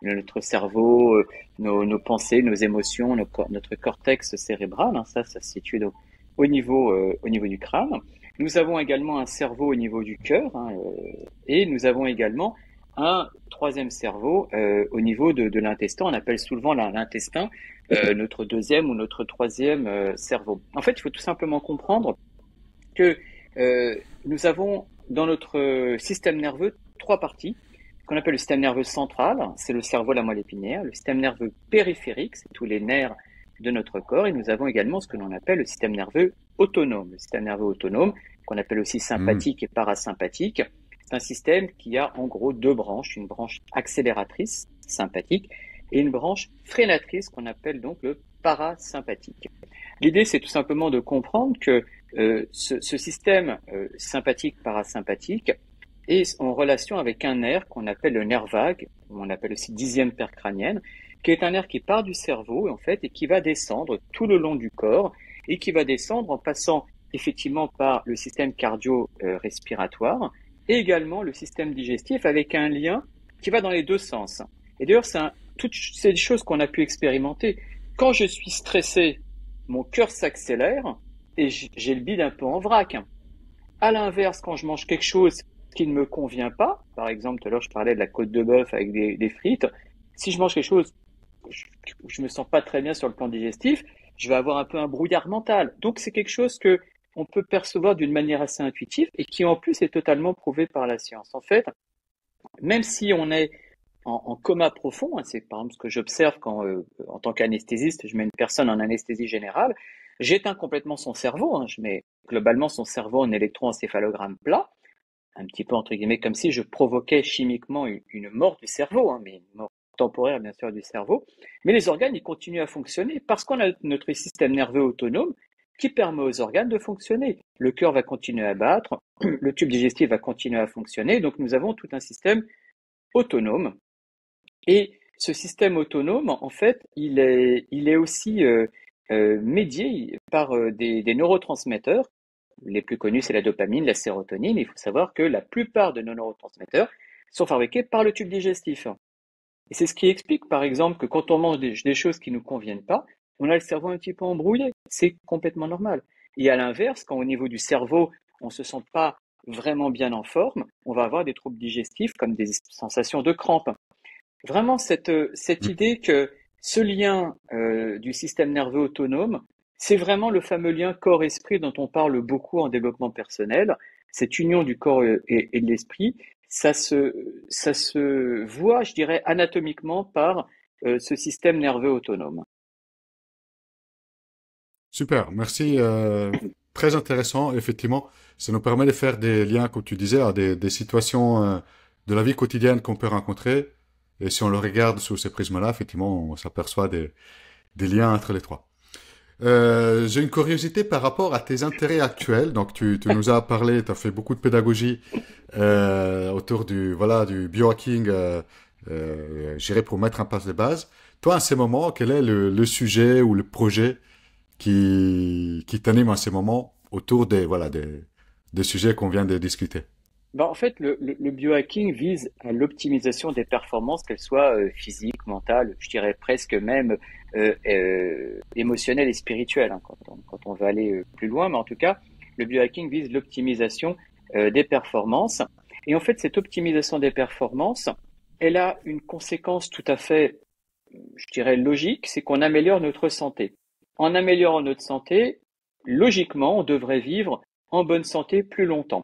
notre cerveau, nos pensées, nos émotions, notre cortex cérébral. Hein, ça se situe donc au niveau du crâne. Nous avons également un cerveau au niveau du cœur, hein, et nous avons également un troisième cerveau au niveau de l'intestin. On appelle souvent l'intestin notre deuxième ou notre troisième cerveau. En fait, il faut tout simplement comprendre que nous avons dans notre système nerveux trois parties qu'on appelle le système nerveux central, c'est le cerveau, la moelle épinière, le système nerveux périphérique, c'est tous les nerfs de notre corps, et nous avons également ce que l'on appelle le système nerveux autonome. Le système nerveux autonome, qu'on appelle aussi sympathique et parasympathique, c'est un système qui a en gros deux branches, une branche accélératrice, sympathique, et une branche freinatrice qu'on appelle donc le parasympathique. L'idée, c'est tout simplement de comprendre que ce système sympathique-parasympathique est en relation avec un nerf qu'on appelle le nerf vague, on appelle aussi dixième paire crânienne, qui est un nerf qui part du cerveau en fait et qui va descendre tout le long du corps et qui va descendre en passant effectivement par le système cardio-respiratoire et également le système digestif avec un lien qui va dans les deux sens. Et d'ailleurs, toutes ces choses qu'on a pu expérimenter. Quand je suis stressé, mon cœur s'accélère et j'ai le bide un peu en vrac. À l'inverse, quand je mange quelque chose qui ne me convient pas, par exemple, tout à l'heure je parlais de la côte de bœuf avec des frites, si je mange quelque chose où je me sens pas très bien sur le plan digestif, je vais avoir un peu un brouillard mental. Donc c'est quelque chose que on peut percevoir d'une manière assez intuitive et qui en plus est totalement prouvé par la science. En fait, même si on est en coma profond, c'est par exemple ce que j'observe quand, en tant qu'anesthésiste, je mets une personne en anesthésie générale, j'éteins complètement son cerveau, je mets globalement son cerveau en électroencéphalogramme plat, un petit peu entre guillemets comme si je provoquais chimiquement une mort du cerveau, mais une mort temporaire bien sûr du cerveau, mais les organes ils continuent à fonctionner parce qu'on a notre système nerveux autonome qui permet aux organes de fonctionner. Le cœur va continuer à battre, le tube digestif va continuer à fonctionner, donc nous avons tout un système autonome. Et ce système autonome, en fait, il est aussi médié par des neurotransmetteurs. Les plus connus, c'est la dopamine, la sérotonine. Il faut savoir que la plupart de nos neurotransmetteurs sont fabriqués par le tube digestif. Et c'est ce qui explique, par exemple, que quand on mange des choses qui ne nous conviennent pas, on a le cerveau un petit peu embrouillé. C'est complètement normal. Et à l'inverse, quand au niveau du cerveau, on ne se sent pas vraiment bien en forme, on va avoir des troubles digestifs comme des sensations de crampes. Vraiment, cette idée que ce lien du système nerveux autonome, c'est vraiment le fameux lien corps-esprit dont on parle beaucoup en développement personnel. Cette union du corps et de l'esprit, ça se voit, je dirais, anatomiquement par ce système nerveux autonome. Super, merci. Très intéressant, effectivement. Ça nous permet de faire des liens, comme tu disais, à des situations de la vie quotidienne qu'on peut rencontrer. Et si on le regarde sous ces prismes-là, effectivement, on s'aperçoit des liens entre les trois. J'ai une curiosité par rapport à tes intérêts actuels. Donc, tu nous as parlé, tu as fait beaucoup de pédagogie autour du biohacking, je dirais pour mettre en place des bases. Toi, à ces moments, quel est le sujet ou le projet qui t'anime à ces moments autour des sujets qu'on vient de discuter? En fait, le biohacking vise à l'optimisation des performances, qu'elles soient physiques, mentales, je dirais presque même émotionnelles et spirituelles, quand on veut aller plus loin. Mais en tout cas, le biohacking vise l'optimisation des performances. Et en fait, cette optimisation des performances, elle a une conséquence tout à fait, je dirais, logique, c'est qu'on améliore notre santé. En améliorant notre santé, logiquement, on devrait vivre en bonne santé plus longtemps.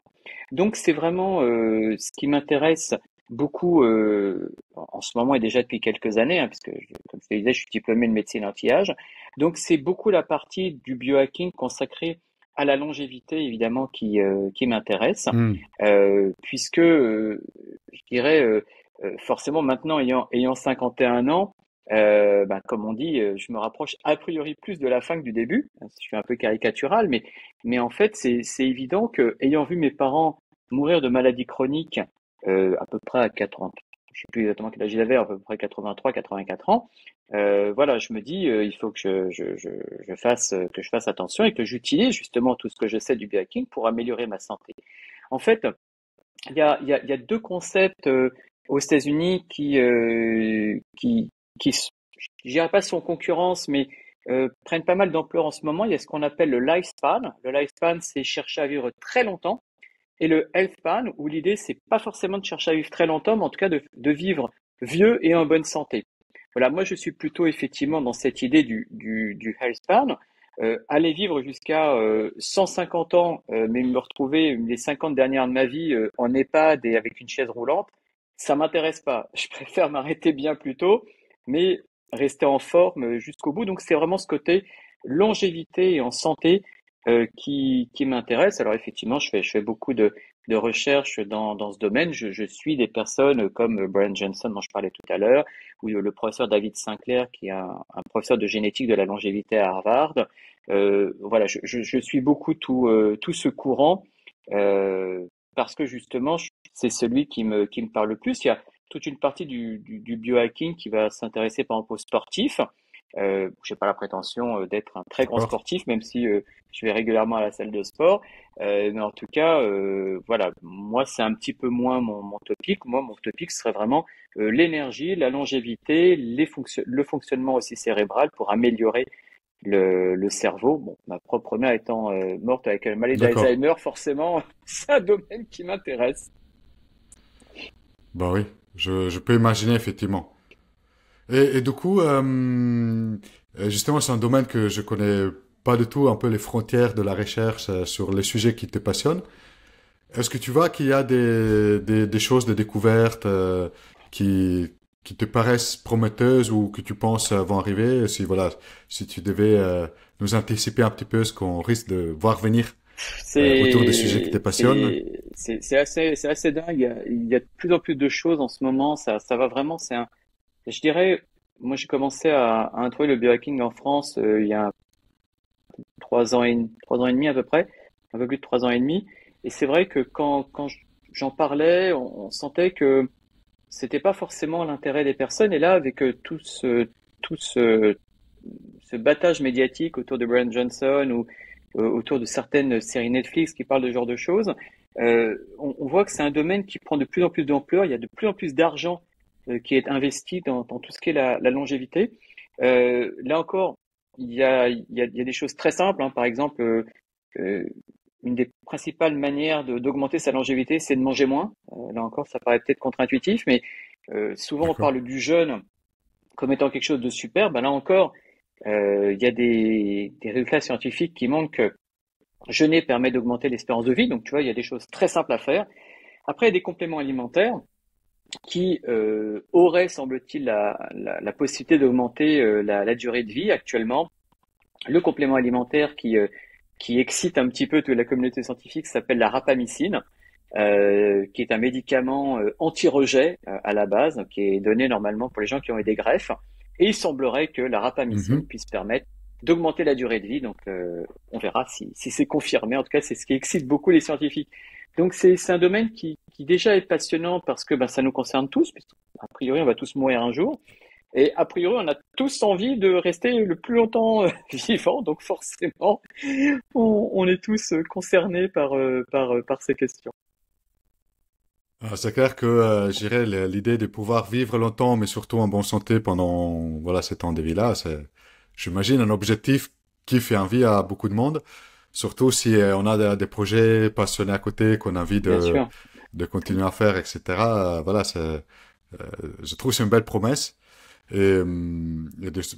Donc c'est vraiment ce qui m'intéresse beaucoup en ce moment et déjà depuis quelques années, puisque comme je te disais, je suis diplômé de médecine anti-âge. Donc c'est beaucoup la partie du biohacking consacrée à la longévité évidemment qui m'intéresse, Hmm. puisque je dirais forcément maintenant ayant 51 ans, comme on dit, je me rapproche a priori plus de la fin que du début. Je suis un peu caricatural, mais en fait, c'est évident que, ayant vu mes parents mourir de maladies chroniques à peu près à 40, je sais plus exactement quel âge ils avaient, à peu près 83, 84 ans, voilà, je me dis, il faut que je fasse attention et que j'utilise justement tout ce que je sais du biohacking pour améliorer ma santé. En fait, il y a deux concepts aux États-Unis qui, je dirais pas sont concurrence, mais prennent pas mal d'ampleur en ce moment. Il y a ce qu'on appelle le lifespan. Le lifespan, c'est chercher à vivre très longtemps. Et le healthspan, où l'idée, c'est pas forcément de chercher à vivre très longtemps, mais en tout cas de vivre vieux et en bonne santé. Voilà, moi je suis plutôt effectivement dans cette idée du health span. Aller vivre jusqu'à 150 ans, mais me retrouver les 50 dernières de ma vie en EHPAD et avec une chaise roulante, ça m'intéresse pas. Je préfère m'arrêter bien plus tôt, mais rester en forme jusqu'au bout. Donc c'est vraiment ce côté longévité et en santé qui m'intéresse. Alors effectivement, je fais beaucoup de recherches dans ce domaine. Je suis des personnes comme Brian Johnson dont je parlais tout à l'heure, ou le professeur David Sinclair qui est un professeur de génétique de la longévité à Harvard. Voilà, je suis beaucoup tout ce courant euh, parce que justement, c'est celui qui me parle le plus. Il y a toute une partie du biohacking qui va s'intéresser par exemple aux sportifs. J'ai pas la prétention d'être un très grand D'accord. sportif, même si je vais régulièrement à la salle de sport. Mais en tout cas, voilà, moi c'est un petit peu moins mon topic. Moi, mon topic serait vraiment l'énergie, la longévité, le fonctionnement aussi cérébral pour améliorer le cerveau. Bon, ma propre mère étant morte avec une maladie D'accord. d'Alzheimer, forcément, c'est un domaine qui m'intéresse. Bah oui, je peux imaginer effectivement. Et du coup, justement, c'est un domaine que je connais pas du tout, un peu les frontières de la recherche sur les sujets qui te passionnent. Est-ce que tu vois qu'il y a des choses, des découvertes qui te paraissent prometteuses ou que tu penses vont arriver? Si voilà, si tu devais nous anticiper un petit peu ce qu'on risque de voir venir autour des sujets qui te passionnent. C'est assez dingue. Il y a de plus en plus de choses en ce moment. Ça va vraiment. Je dirais, moi j'ai commencé à introduire le biohacking en France il y a 3 ans et demi à peu près, un peu plus de 3 ans et demi. Et c'est vrai que quand j'en parlais, on sentait que c'était pas forcément l'intérêt des personnes. Et là, avec tout ce battage médiatique autour de Brian Johnson ou autour de certaines séries Netflix qui parlent de ce genre de choses, on voit que c'est un domaine qui prend de plus en plus d'ampleur. Il y a de plus en plus d'argent qui est investi dans tout ce qui est la longévité. Là encore, il y a des choses très simples, hein. Par exemple, euh, une des principales manières d'augmenter sa longévité, c'est de manger moins. Là encore, ça paraît peut-être contre-intuitif, mais souvent on D'accord. parle du jeûne comme étant quelque chose de super. Ben là encore, il y a des résultats scientifiques qui montrent que jeûner permet d'augmenter l'espérance de vie. Donc tu vois, il y a des choses très simples à faire. Après, il y a des compléments alimentaires qui auraient, semble-t-il, la possibilité d'augmenter la durée de vie actuellement. Le complément alimentaire qui excite un petit peu toute la communauté scientifique s'appelle la rapamycine, qui est un médicament anti-rejet à la base, qui est donné normalement pour les gens qui ont eu des greffes. Et il semblerait que la rapamycine Mhm. puisse permettre d'augmenter la durée de vie. Donc, on verra si c'est confirmé. En tout cas, c'est ce qui excite beaucoup les scientifiques. Donc, c'est un domaine qui déjà est passionnant parce que ben, ça nous concerne tous, puisqu'à priori, on va tous mourir un jour. Et a priori, on a tous envie de rester le plus longtemps vivant, donc forcément, on est tous concernés par ces questions. C'est clair que je dirais l'idée de pouvoir vivre longtemps, mais surtout en bonne santé pendant voilà ces temps de vie-là, c'est, j'imagine, un objectif qui fait envie à beaucoup de monde. Surtout si on a des projets passionnés à côté, qu'on a envie Bien sûr. de continuer à faire, etc. Voilà, je trouve que c'est une belle promesse. Et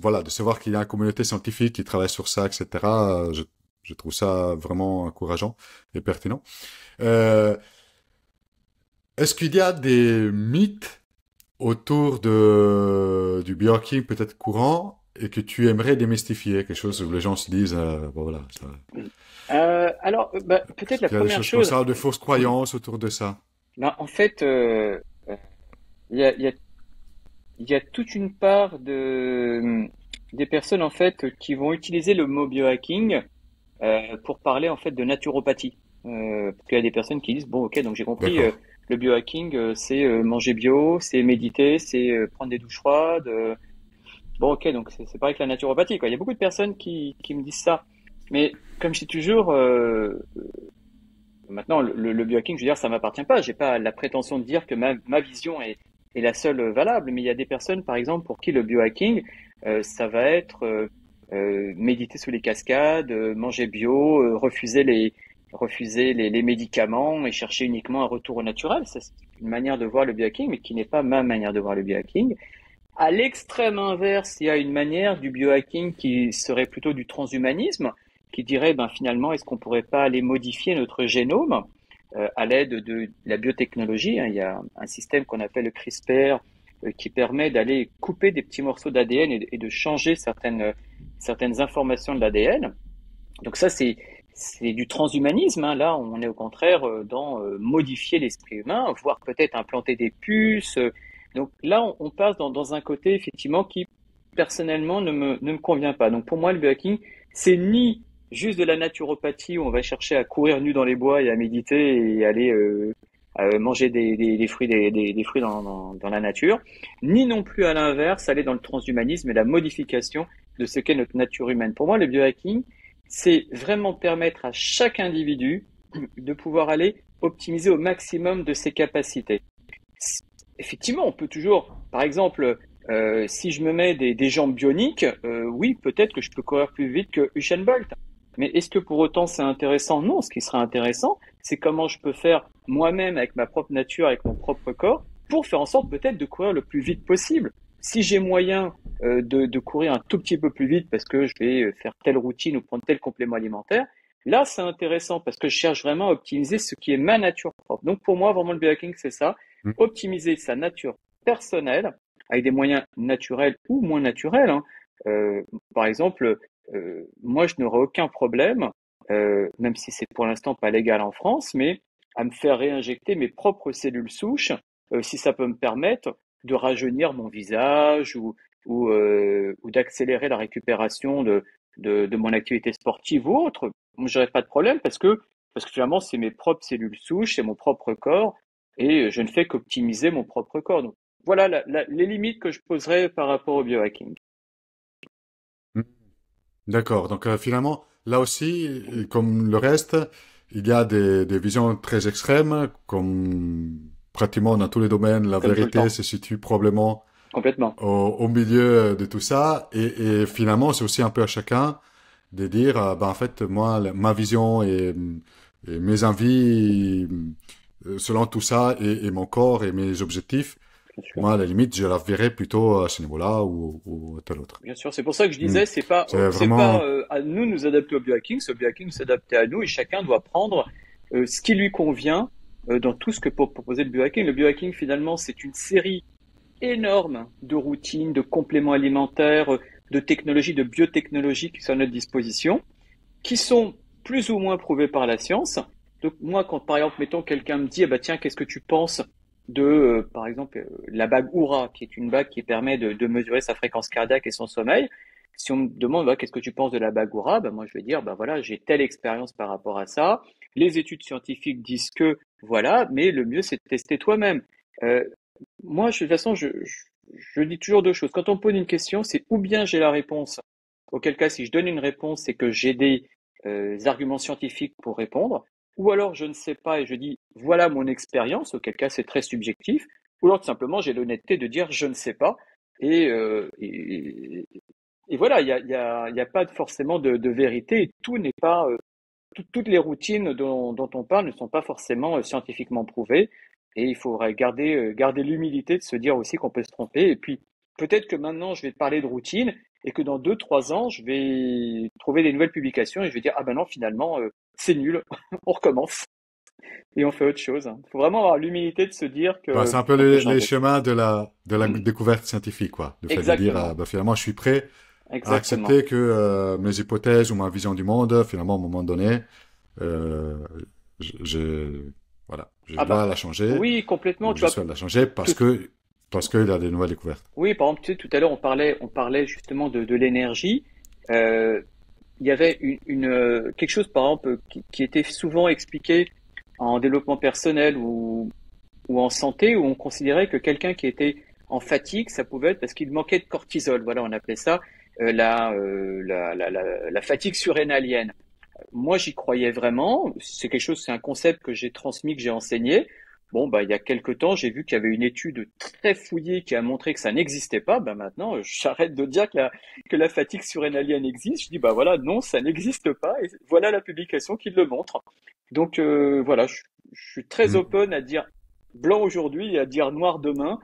voilà, de savoir qu'il y a une communauté scientifique qui travaille sur ça, etc. Je trouve ça vraiment encourageant et pertinent. Euh, Est-ce qu'il y a des mythes autour du biohacking peut-être courant et que tu aimerais démystifier, quelque chose où les gens se disent, bon, voilà, Alors, bah, peut-être la qu'il y a des première choses comme chose. ça, de fausses croyances autour de ça. Ben, en fait, il y a, il y a, il y a toute une part des personnes en fait qui vont utiliser le mot biohacking pour parler en fait de naturopathie. Parce qu'il y a des personnes qui disent bon, ok, donc j'ai compris, D'accord. le biohacking, c'est manger bio, c'est méditer, c'est prendre des douches froides. Bon, ok, donc c'est pareil que la naturopathie, quoi. Il y a beaucoup de personnes qui me disent ça. Mais comme je dis toujours, maintenant le biohacking, je veux dire, ça m'appartient pas. J'ai pas la prétention de dire que ma vision est la seule valable. Mais il y a des personnes, par exemple, pour qui le biohacking, ça va être méditer sous les cascades, manger bio, refuser les médicaments et chercher uniquement un retour au naturel. Ça, c'est une manière de voir le biohacking, mais qui n'est pas ma manière de voir le biohacking. À l'extrême inverse, il y a une manière du biohacking qui serait plutôt du transhumanisme, qui dirait, ben finalement, est-ce qu'on pourrait pas aller modifier notre génome à l'aide de la biotechnologie, hein. Il y a un système qu'on appelle le CRISPR qui permet d'aller couper des petits morceaux d'ADN et de changer certaines informations de l'ADN. Donc ça, c'est du transhumanisme, hein. Là, on est au contraire dans modifier l'esprit humain, voire peut-être implanter des puces. Donc là, on passe dans un côté effectivement qui personnellement ne me convient pas. Donc pour moi, le biohacking, c'est ni juste de la naturopathie où on va chercher à courir nu dans les bois et à méditer et aller à manger des fruits, des fruits dans la nature, ni non plus à l'inverse aller dans le transhumanisme et la modification de ce qu'est notre nature humaine. Pour moi, le biohacking, c'est vraiment permettre à chaque individu de pouvoir aller optimiser au maximum de ses capacités. Effectivement, on peut toujours, par exemple, si je me mets des jambes bioniques, oui, peut-être que je peux courir plus vite que Usain Bolt. Mais est-ce que pour autant c'est intéressant? Non, ce qui serait intéressant, c'est comment je peux faire moi-même avec ma propre nature, avec mon propre corps, pour faire en sorte peut-être de courir le plus vite possible. Si j'ai moyen de courir un tout petit peu plus vite parce que je vais faire telle routine ou prendre tel complément alimentaire, là c'est intéressant parce que je cherche vraiment à optimiser ce qui est ma nature propre. Donc pour moi, vraiment le biohacking, c'est ça, optimiser sa nature personnelle avec des moyens naturels ou moins naturels, hein. Par exemple, moi je n'aurais aucun problème, même si c'est pour l'instant pas légal en France, mais à me faire réinjecter mes propres cellules souches, si ça peut me permettre de rajeunir mon visage ou d'accélérer la récupération de mon activité sportive ou autre. Moi, j'aurais pas de problème parce que finalement, c'est mes propres cellules souches, c'est mon propre corps et je ne fais qu'optimiser mon propre corps. Donc, voilà les limites que je poserais par rapport au biohacking. Hmm. D'accord. Donc finalement, là aussi, comme le reste, il y a des visions très extrêmes, comme pratiquement dans tous les domaines, la Comme tout le vérité temps, se situe probablement complètement. au milieu de tout ça. Et finalement, c'est aussi un peu à chacun de dire, ben, en fait, moi, ma vision et mes envies, selon tout ça, et mon corps et mes objectifs, Bien sûr. moi, à la limite, je la verrais plutôt à ce niveau-là ou à tel autre. Bien sûr, c'est pour ça que je Hmm. disais, C'est c'est pas vraiment... à nous de nous adapter au biohacking, c'est au biohacking de s'adapter à nous et chacun doit prendre ce qui lui convient dans tout ce que peut proposer le biohacking. Le biohacking, finalement, c'est une série énorme de routines, de compléments alimentaires, de technologies, de biotechnologies qui sont à notre disposition, qui sont plus ou moins prouvées par la science. Donc moi, quand par exemple, mettons, quelqu'un me dit, ah bah tiens, qu'est-ce que tu penses de, par exemple, la bague Oura, qui est une bague qui permet de mesurer sa fréquence cardiaque et son sommeil. Si on me demande, bah, qu'est-ce que tu penses de la bague Oura, bah, moi je vais dire, bah voilà, j'ai telle expérience par rapport à ça. Les études scientifiques disent que, voilà, mais le mieux c'est de tester toi-même. Euh, Moi, de toute façon, je dis toujours deux choses. Quand on me pose une question, c'est ou bien j'ai la réponse, auquel cas, si je donne une réponse, c'est que j'ai des arguments scientifiques pour répondre, ou alors je ne sais pas et je dis voilà mon expérience, auquel cas c'est très subjectif, ou alors tout simplement j'ai l'honnêteté de dire je ne sais pas, et, euh, et, et voilà, il y a pas forcément de vérité, et tout n'est pas, toutes les routines dont on parle ne sont pas forcément scientifiquement prouvées. Et il faudrait garder l'humilité de se dire aussi qu'on peut se tromper. Et puis, peut-être que maintenant, je vais te parler de routine et que dans 2, 3 ans, je vais trouver des nouvelles publications et je vais dire, ah ben non, finalement, c'est nul, on recommence et on fait autre chose. Il faut vraiment avoir l'humilité de se dire Bah, que c'est un peu on peut les changer. chemins de la découverte scientifique, quoi. Le fait de dire, Exactement, bah, finalement, je suis prêt à exactement. accepter que mes hypothèses ou ma vision du monde, finalement, à un moment donné, euh, je, voilà, je Ah dois bah la changer oui, complètement. ou Tu je vois, souhaite la changer tout, parce qu'il y a des nouvelles découvertes. oui, par exemple, tu sais, tout à l'heure, on parlait justement de l'énergie. Euh, il y avait quelque chose, par exemple, qui était souvent expliqué en développement personnel ou en santé, où on considérait que quelqu'un qui était en fatigue, ça pouvait être parce qu'il manquait de cortisol. Voilà, on appelait ça la fatigue surrénalienne. Moi, j'y croyais vraiment. C'est quelque chose, c'est un concept que j'ai transmis, que j'ai enseigné. Bon, bah, il y a quelque temps, j'ai vu qu'il y avait une étude très fouillée qui a montré que ça n'existait pas. Bah, maintenant, j'arrête de dire que la fatigue surrénalienne existe. Je dis, bah voilà, non, ça n'existe pas. Et voilà la publication qui le montre. Donc, voilà, je suis très Mm. open à dire blanc aujourd'hui et à dire noir demain.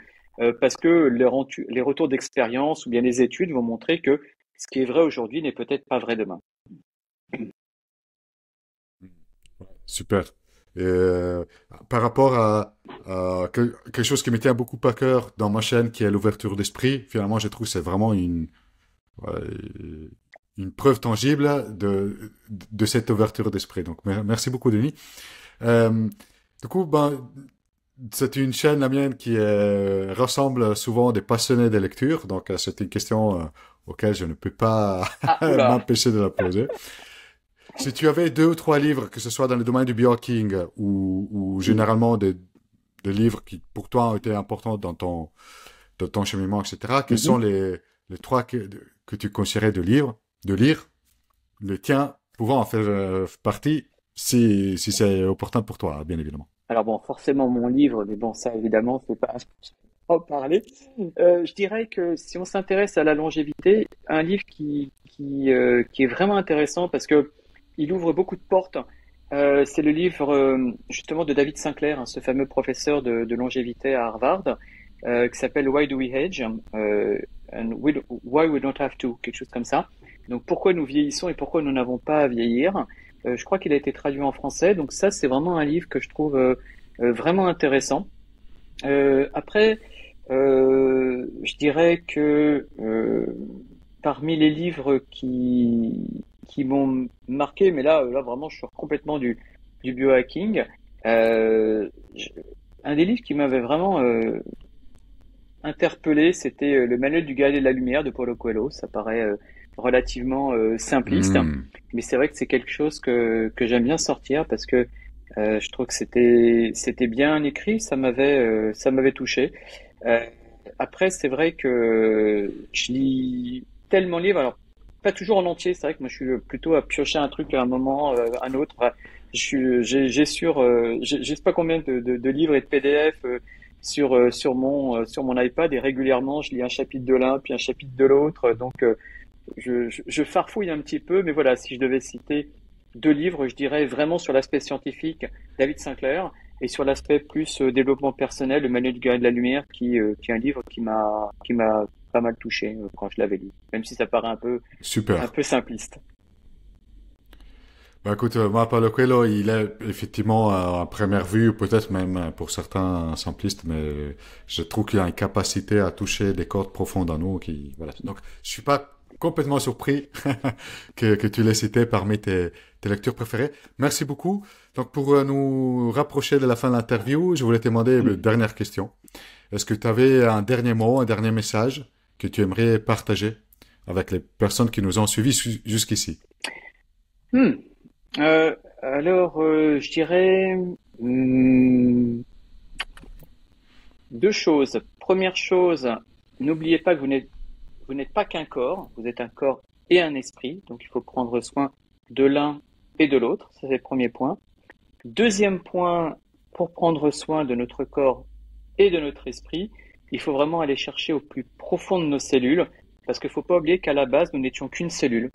parce que les retours d'expérience ou bien les études vont montrer que ce qui est vrai aujourd'hui n'est peut-être pas vrai demain. Super. Et, par rapport à quelque chose qui me tient beaucoup à cœur dans ma chaîne, qui est l'ouverture d'esprit, finalement, je trouve que c'est vraiment ouais, une preuve tangible de cette ouverture d'esprit. Donc, merci beaucoup, Denis. Euh, du coup, ben, c'est une chaîne, la mienne, qui rassemble souvent des passionnés de lecture. Donc, c'est une question auquel je ne peux pas Ah, oula. m'empêcher de la poser. Si tu avais 2 ou 3 livres, que ce soit dans le domaine du biohacking ou généralement des livres qui pour toi ont été importants dans ton cheminement, etc., quels sont Mhm. les 3 que tu conseillerais de lire, le tien pouvant en faire partie si c'est opportun pour toi, bien évidemment. Alors bon, forcément mon livre, mais bon, ça évidemment, c'est pas en parler. Je dirais que si on s'intéresse à la longévité, un livre qui est vraiment intéressant parce que il ouvre beaucoup de portes. C'est le livre justement de David Sinclair, hein, ce fameux professeur de longévité à Harvard, qui s'appelle Why Do We Age? Why We Don't Have to, quelque chose comme ça. Donc pourquoi nous vieillissons et pourquoi nous n'avons pas à vieillir. Je crois qu'il a été traduit en français, donc ça c'est vraiment un livre que je trouve vraiment intéressant. Après, je dirais que parmi les livres qui m'ont marqué, mais là vraiment, je sors complètement du biohacking. Euh, je- un des livres qui m'avait vraiment interpellé, c'était le Manuel du guerrier de la lumière de Paulo Coelho. Ça paraît relativement simpliste, Hmm. mais c'est vrai que c'est quelque chose que j'aime bien sortir parce que je trouve que c'était bien écrit, ça m'avait touché. Euh, Après, c'est vrai que je lis tellement de livres, alors pas toujours en entier. C'est vrai que moi, je suis plutôt à piocher un truc à un moment, un autre. Enfin, j'ai je sais pas combien de livres et de PDF sur mon iPad et régulièrement, je lis un chapitre de l'un puis un chapitre de l'autre. Donc, je farfouille un petit peu, mais voilà, si je devais citer 2 livres, je dirais vraiment sur l'aspect scientifique, David Sinclair, et sur l'aspect plus développement personnel, le Manuel du guerrier de la lumière, qui est un livre qui m'a pas mal touché quand je l'avais lu, même si ça paraît un Super. peu simpliste. Bah écoute, moi, Paulo Coelho, il est effectivement à première vue, peut-être même pour certains simplistes, mais je trouve qu'il a une capacité à toucher des cordes profondes en nous qui, voilà. Donc, je suis pas complètement surpris que tu l'aies cité parmi tes lectures préférées. Merci beaucoup. Donc, pour nous rapprocher de la fin de l'interview, je voulais te demander une dernière question. Est-ce que tu avais un dernier mot, un dernier message que tu aimerais partager avec les personnes qui nous ont suivis jusqu'ici? Hmm. Alors, je dirais 2 choses. Première chose, n'oubliez pas que vous n'êtes pas qu'un corps, vous êtes un corps et un esprit, donc il faut prendre soin de l'un et de l'autre, ça c'est le premier point. Deuxième point, pour prendre soin de notre corps et de notre esprit, il faut vraiment aller chercher au plus profond de nos cellules, parce qu'il ne faut pas oublier qu'à la base, nous n'étions qu'une cellule,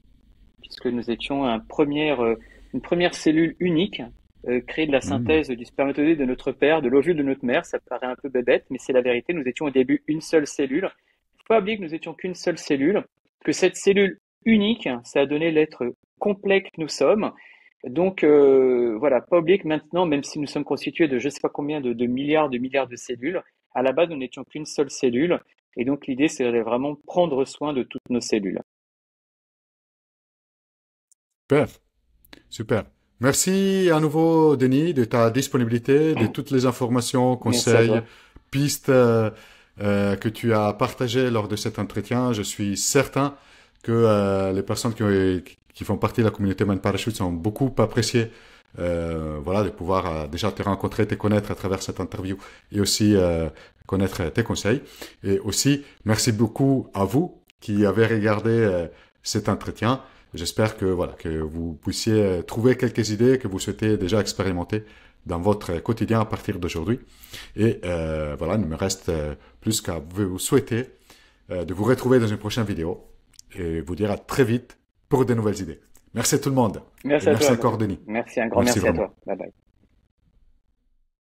puisque nous étions une première cellule unique, créée de la Hmm. synthèse du spermatozoïde de notre père, de l'ovule de notre mère. Ça paraît un peu bébête, mais c'est la vérité. Nous étions au début une seule cellule. Il ne faut pas oublier que nous étions qu'une seule cellule, que cette cellule unique, ça a donné l'être complet que nous sommes. Donc voilà, pas oublier que maintenant, même si nous sommes constitués de je ne sais pas combien de milliards de cellules, à la base, nous n'étions qu'une seule cellule. Et donc l'idée, c'est de vraiment prendre soin de toutes nos cellules. Super. Super. Merci à nouveau, Denis, de ta disponibilité, de toutes les informations, Merci à conseils, toi. pistes que tu as partagées lors de cet entretien. Je suis certain que les personnes qui font partie de la communauté Man Parachute ont beaucoup apprécié voilà, de pouvoir déjà te rencontrer, te connaître à travers cette interview et aussi connaître tes conseils. Et aussi, merci beaucoup à vous qui avez regardé cet entretien. J'espère que voilà que vous puissiez trouver quelques idées que vous souhaitez déjà expérimenter dans votre quotidien à partir d'aujourd'hui. Et voilà, il ne me reste plus qu'à vous souhaiter de vous retrouver dans une prochaine vidéo et vous dire à très vite pour de nouvelles idées. Merci à tout le monde et Merci à merci toi. encore Denis. Merci, un grand Merci merci à vraiment. toi. Bye bye.